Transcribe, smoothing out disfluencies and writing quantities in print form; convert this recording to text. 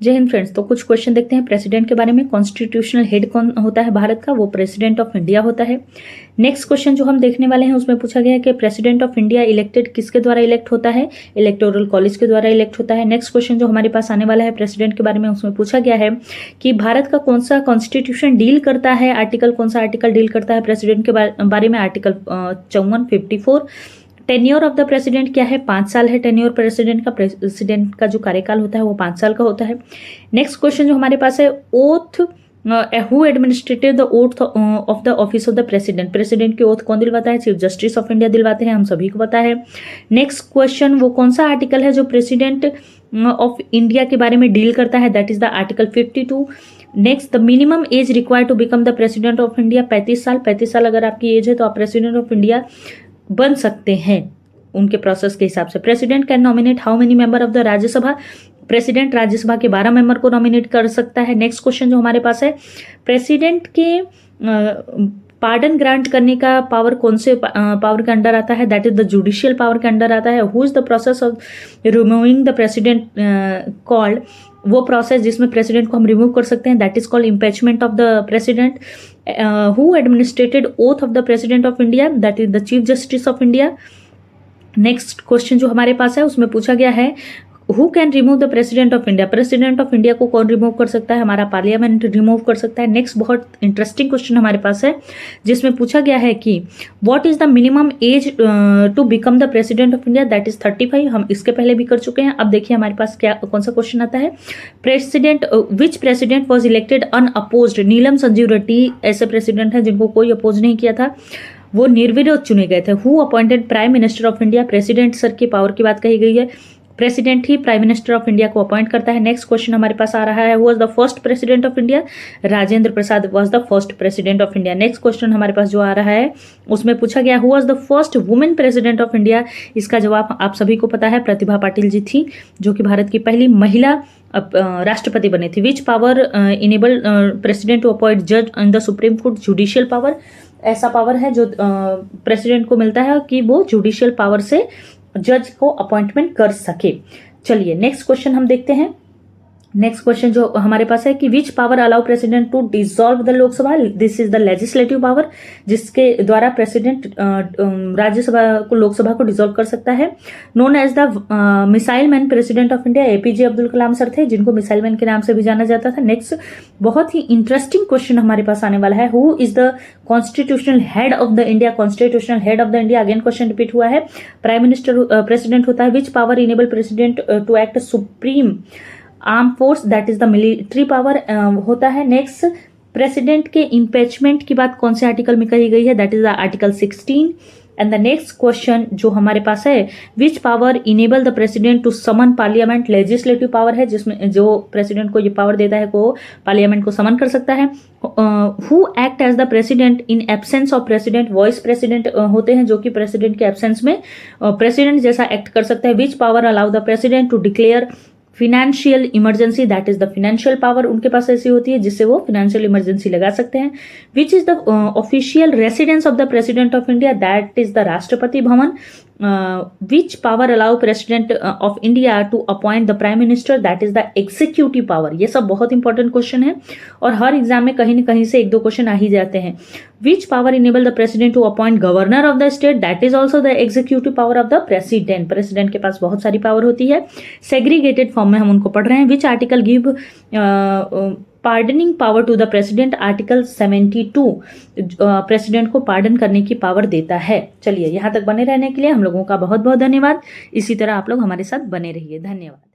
जय हिंद फ्रेंड्स। तो कुछ क्वेश्चन देखते हैं प्रेसिडेंट के बारे में। कॉन्स्टिट्यूशनल हेड कौन होता है भारत का? वो प्रेसिडेंट ऑफ इंडिया होता है। नेक्स्ट क्वेश्चन जो हम देखने वाले हैं उसमें पूछा गया है कि प्रेसिडेंट ऑफ इंडिया इलेक्टेड किसके द्वारा इलेक्ट होता है? इलेक्टोरल कॉलेज के द्वारा इलेक्ट होता है। नेक्स्ट क्वेश्चन जो हमारे पास आने वाला है प्रेसिडेंट के बारे में, उसमें पूछा गया है कि भारत का कौन सा कॉन्स्टिट्यूशन डील करता है, आर्टिकल कौन सा आर्टिकल डील करता है प्रेसिडेंट के बारे में? Article 54। Tenure of the president क्या है? 5 साल है टेन्योर प्रेसिडेंट का। प्रेसिडेंट का जो कार्यकाल होता है वो 5 साल का होता है। नेक्स्ट क्वेश्चन जो हमारे पास है, oath who administrated the oath of the office of the president? President की ओथ कौन दिलवाता है? चीफ जस्टिस ऑफ इंडिया दिलवाते हैं, हम सभी को पता है। नेक्स्ट क्वेश्चन, वो कौन सा आर्टिकल है जो प्रेसिडेंट ऑफ इंडिया के बारे में डील करता है? That is the article 52। Next, the minimum age required to become the president of India 35 साल। 35 साल अगर आपकी एज है तो आप प्रेसिडेंट ऑफ इंडिया बन सकते हैं उनके प्रोसेस के हिसाब से। President can nominate how many member of the Rajya Sabha? President Rajya Sabha के 12 मेंबर को नॉमिनेट कर सकता है। नेक्स्ट क्वेश्चन जो हमारे पास है, प्रेसिडेंट के पार्डन ग्रांट करने का पावर कौन से पावर के अंडर आता है? That is the judicial power के अंडर आता है। Who is the process of removing the president called? वो प्रोसेस जिसमें प्रेसिडेंट को हम रिमूव कर सकते हैं, that is called impeachment of the president. Who administrated oath of the president of India? That is the chief justice of India. Next question जो हमारे पास है उसमें पूछा गया है, who can remove the president of India? President of India को कौन रिमूव कर सकता है? हमारा पार्लियामेंट रिमूव कर सकता है। नेक्स्ट बहुत इंटरेस्टिंग क्वेश्चन हमारे पास है जिसमें पूछा गया है कि what is the minimum age to become the president of India? That is 35। हम इसके पहले भी कर चुके हैं। अब देखिए हमारे पास क्या कौन सा क्वेश्चन आता है। President which president was elected unopposed? Neelam Sanjiva Reddy ऐसे प्रेसिडेंट हैं जिनको कोई अपोज नहीं किया था, वो निर्विरोध चुने गए थे। Who appointed prime minister of India? President sir की पावर की बात कही गई है, president he prime minister of India को अपॉइंट करता है। नेक्स्ट क्वेश्चन हमारे पास आ रहा है, who was the first president of India? Rajendra Prasad was the first president of India. Next question हमारे पास जो आ रहा है उसमें पूछा गया, who was the first women president of India? इसका जवाब आप सभी को पता है, प्रतिभा पाटिल जी थी जो कि भारत की पहली महिला राष्ट्रपति बने थे। Which power enable president to appoint जज in the supreme court? Judicial power. ऐसा पावर है जो प्रेसिडेंट को मिलता है कि वो जुडिशियल पावर से जज को अपॉइंटमेंट कर सके। चलिए नेक्स्ट क्वेश्चन हम देखते हैं। नेक्स्ट क्वेश्चन जो हमारे पास है कि which power allow president to dissolve the Lok Sabha? This is the legislative power, जिसके द्वारा प्रेसिडेंट राज्यसभा को लोकसभा को डिसॉल्व कर सकता है। Known as the missile man president of India APJ Abdul Kalam sir थे, जिनको मिसाइल मैन के नाम से भी जाना जाता था। नेक्स्ट बहुत ही इंटरेस्टिंग क्वेश्चन हमारे पास आने वाला है, who is the constitutional head of the India? Constitutional head of the India, again question repeat हुआ है। प्राइम मिनिस्टर प्रेसिडेंट होता है। Which power enable president to act supreme arm force? That is the military power होता है। Next, president के impeachment की बात कौन से आर्टिकल में कही गई है? That is the article 16। And the next question जो हमारे पास है, which power enable the president to summon parliament? Legislative power है जिसमें जो प्रेसिडेंट को ये पावर देता है वो पार्लियामेंट को समन कर सकता है। Who act as the president in absence of president? Vice president होते हैं जो कि प्रेसिडेंट के एब्सेंस में प्रेसिडेंट जैसा एक्ट कर सकता है। Which power allow the president to declare financial emergency? That is the financial power उनके पास ऐसी होती है जिससे वो फिनेंशियल इमरजेंसी लगा सकते हैं। Which is the official residence of the president of India? That is the Rashtrapati Bhavan. Which power allow president of India to appoint the prime minister? That is the executive power. ये सब बहुत important question है और हर exam में कहीं न कहीं से 1-2 क्वेश्चन आ ही जाते हैं। Which power enable the president to appoint governor of the state? That is also the executive power of the president. President के पास बहुत सारी पावर होती है, सेग्रीगेटेड फॉर्म में हम उनको पढ़ रहे हैं। Which article give pardoning power to the president? Article 72 president को पार्डन करने की पावर देता है। चलिए यहाँ तक बने रहने के लिए हम लोगों का बहुत बहुत धन्यवाद। इसी तरह आप लोग हमारे साथ बने रहिए। धन्यवाद।